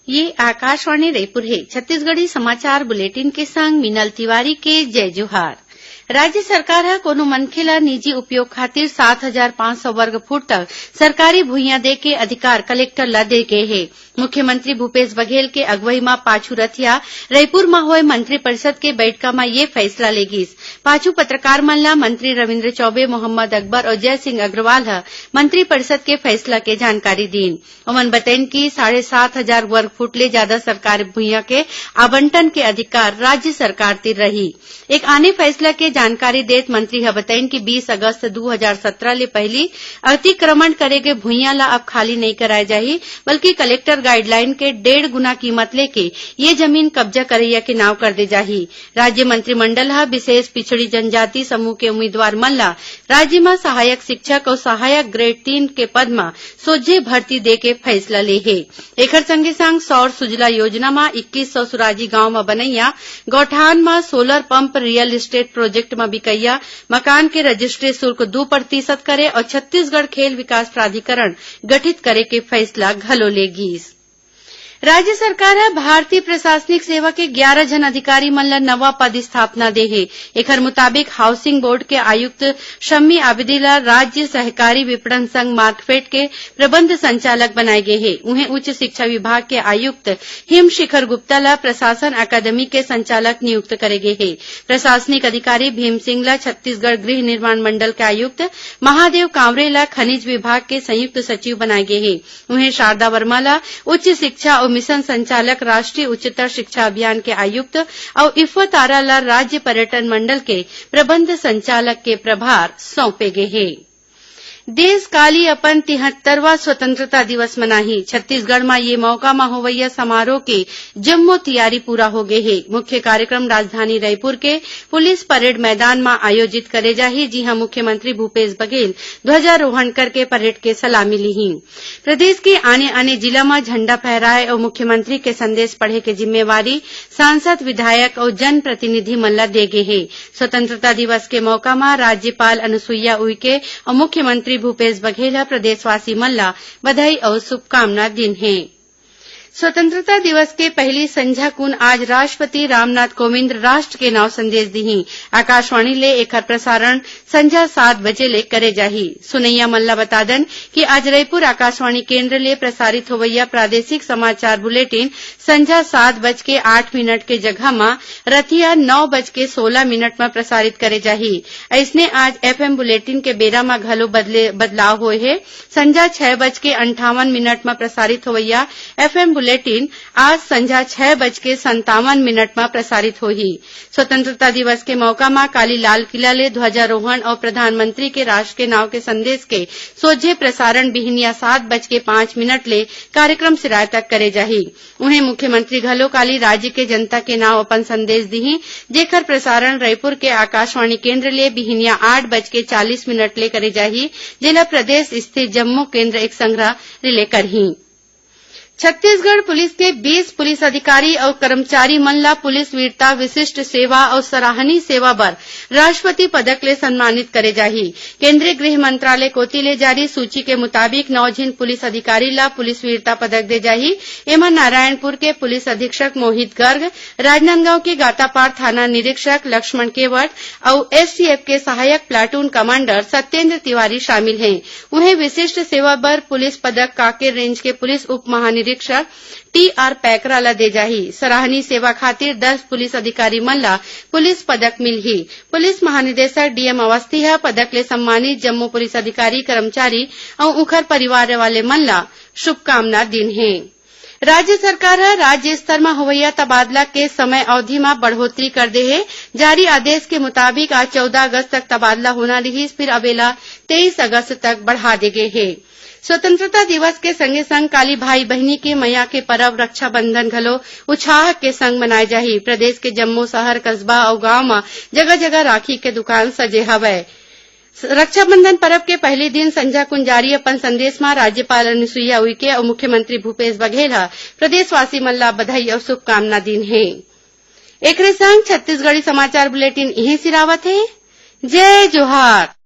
ये आकाशवाणी रायपुर है। छत्तीसगढ़ी समाचार बुलेटिन के संग मिनल तिवारी के जय जोहार। राज्य सरकार ह कोनो मनखे ल निजी उपयोग खातिर 7,500 वर्ग फुट तक सरकारी भुइयां दे के अधिकार कलेक्टर ल दे गे हे। मुख्यमंत्री भूपेश बघेल के अगुवई म पाछू रथिया रायपुर म होए मंत्रिपरिषद के बैठका म ये फैसला ले गिस। पाछू पत्रकार मन ल मंत्री रविन्द्र चौबे, मोहम्मद अकबर और जय सिंह अग्रवाल ह मंत्रिपरिषद के फैसला के जानकारी दीन। ओमन बतैन कि 7,500 वर्ग फुट ले जादा सरकारी भुइयां के आवंटन के अधिकार राज्य सरकार तीर रही। एक आने फैसला के जानकारी देत मंत्री ह बताइन कि 20 अगस्त 2017 ले पहिली अतिक्रमण करे गे भुइयां ल अब खाली नहीं कराए जाही, बल्कि कलेक्टर गाइडलाइन के 1.5 गुना कीमत लेके ये जमीन कब्जा करैया के नाव कर दे जाही। राज्य मंत्रिमंडल ह विशेष पिछड़ी जनजाति समूह के उम्मीदवार मन ल राज्य म सहायक शिक्षक और सहायक ग्रेड 3 के पद म सोझे भर्ती दे के फैसला ले हे। एखर संगे संग सौर सुजला योजना म 2100 सुराजी गांव म बनैया गौठान म solar pump, real estate project म बिकैया मकान के रजिस्ट्री शुल्क 2% करे और छत्तीसगढ़ खेल विकास प्राधिकरण गठित करे के फैसला घलो ले गिस। राज्य सरकार ह भारतीय प्रशासनिक सेवा के 11 झन अधिकारी मन ल नवा पद स्थापना दे हे। एखर मुताबिक हाउसिंग बोर्ड के आयुक्त शम्मी आबिदी ल राज्य सहकारी विपणन संघ मार्कफेड के प्रबंध संचालक बनाए गे हे। उन्हें उच्च शिक्षा विभाग के आयुक्त हिम शिखर गुप्ता ल प्रशासन अकादमी के संचालक नियुक्त करे गे हे। प्रशासनिक अधिकारी भीम सिंह ल छत्तीसगढ़ गृह निर्माण मंडल के आयुक्त, महादेव कांवरे ल खनिज विभाग के संयुक्त सचिव बनाए गे हे। उन्हें शारदा वर्मा ल उच्च शिक्षा मिशन संचालक, राष्ट्रीय उच्चतर शिक्षा अभियान के आयुक्त और इफ्फत आरा ल राज्य पर्यटन मंडल के प्रबंध संचालक के प्रभार सौंपे गे हे। देश काली अपन 73वां स्वतंत्रता दिवस मनाही। छत्तीसगढ़ में ये मौका म होवैया समारोह के जम्मो तैयारी पूरा हो गए है। मुख्य कार्यक्रम राजधानी रायपुर के पुलिस परेड मैदान में आयोजित करे जाही, जिहां मुख्यमंत्री भूपेश बघेल ध्वजारोहण करके परेड के सलामी लिही। प्रदेश के आने आने जिला में झंडा फहराए और मुख्यमंत्री के संदेश पढ़े के जिम्मेवारी सांसद, विधायक और जनप्रतिनिधि मन ल दे गे हे। स्वतंत्रता दिवस के मौका में राज्यपाल अनुसुईया उइके और मुख्यमंत्री भूपेश बघेल प्रदेशवासी मन ल बधाई और शुभकामना दिन है। स्वतंत्रता दिवस के पहली संझा कुन आज राष्ट्रपति रामनाथ कोविंद राष्ट्र के नाव संदेश दिही। आकाशवाणी ले एकर प्रसारण संझा 7 बजे ले करे जाही। सुनैया मन ल बता दन कि आज रायपुर आकाशवाणी केंद्र ले प्रसारित होवैया प्रादेशिक समाचार बुलेटिन संझा 7:08 के जगह में रतिया 9:16 में प्रसारित करे जाही। ऐसने आज एफएम बुलेटिन के बेरा में घलो बदलाव होए हे। संझा 6:58 में प्रसारित होवैया एफएम बुलेटिन आज संझा 6:57 में प्रसारित होही। स्वतंत्रता दिवस के मौका में काली लाल किला ले ध्वजारोहण और प्रधानमंत्री के राष्ट्र के नाव के संदेश के सोझे प्रसारण बिहनिया 7:05 ले कार्यक्रम सिराय तक करे जाही। उन्हें मुख्यमंत्री घलो काली राज्य के जनता के नाव अपन संदेश दिही, जेकर प्रसारण रायपुर के आकाशवाणी केंद्र ले बिहनिया 8:40 ले करे जाही, जेला प्रदेश स्थित जम्मू केंद्र एक संग्रह रिले करही। छत्तीसगढ़ पुलिस के 20 पुलिस अधिकारी और कर्मचारी मन ला पुलिस वीरता, विशिष्ट सेवा और सराहनीय सेवा बर राष्ट्रपति पदक ले सम्मानित करे जाही। केंद्रीय गृह मंत्रालय कोती ले जारी सूची के मुताबिक 9 झन पुलिस अधिकारी ला पुलिस वीरता पदक दे जाही। एमा नारायणपुर के पुलिस अधीक्षक मोहित गर्ग, राजनांदगांव के गातापार थाना निरीक्षक लक्ष्मण केवट और एसटीएफ के सहायक प्लाटून कमांडर सत्येंद्र तिवारी शामिल हैं। उन्हें विशिष्ट सेवा बर पुलिस पदक कांकेर रेंज के पुलिस उप महानिरीक्षक टीआर पैकरा ला दे जाही। सराहनीय सेवा खातिर 10 पुलिस अधिकारी मन ला पुलिस पदक मिलही। पुलिस महानिदेशक डीएम अवस्थी ह पदक ले सम्मानित जम्मू पुलिस अधिकारी, कर्मचारी और उखर परिवार वाले मन ला शुभकामना दिन है। राज्य सरकार ह राज्य स्तर में होवैया तबादला के समय अवधि में बढ़ोतरी कर दे है। जारी आदेश के मुताबिक आज 14 अगस्त तक तबादला होना रही, फिर अबेला 23 अगस्त तक बढ़ा दे गए है। स्वतंत्रता दिवस के संगे संग काली भाई बहनी के मैया के परब रक्षाबंधन घलो उत्साह के संग मनाए जाही। प्रदेश के जम्मू शहर, कस्बा और गांव में जगह जगह राखी के दुकान सजे हवय। रक्षाबंधन पर्व के पहले दिन संझा कुन जारी अपन संदेश में राज्यपाल अनुसुईया उइके और मुख्यमंत्री भूपेश बघेल प्रदेशवासी मन ला बधाई और शुभकामना दिन है। एकरे संग छत्तीसगढ़ी समाचार बुलेटिन इहीं सिरावत है। जय जोहार।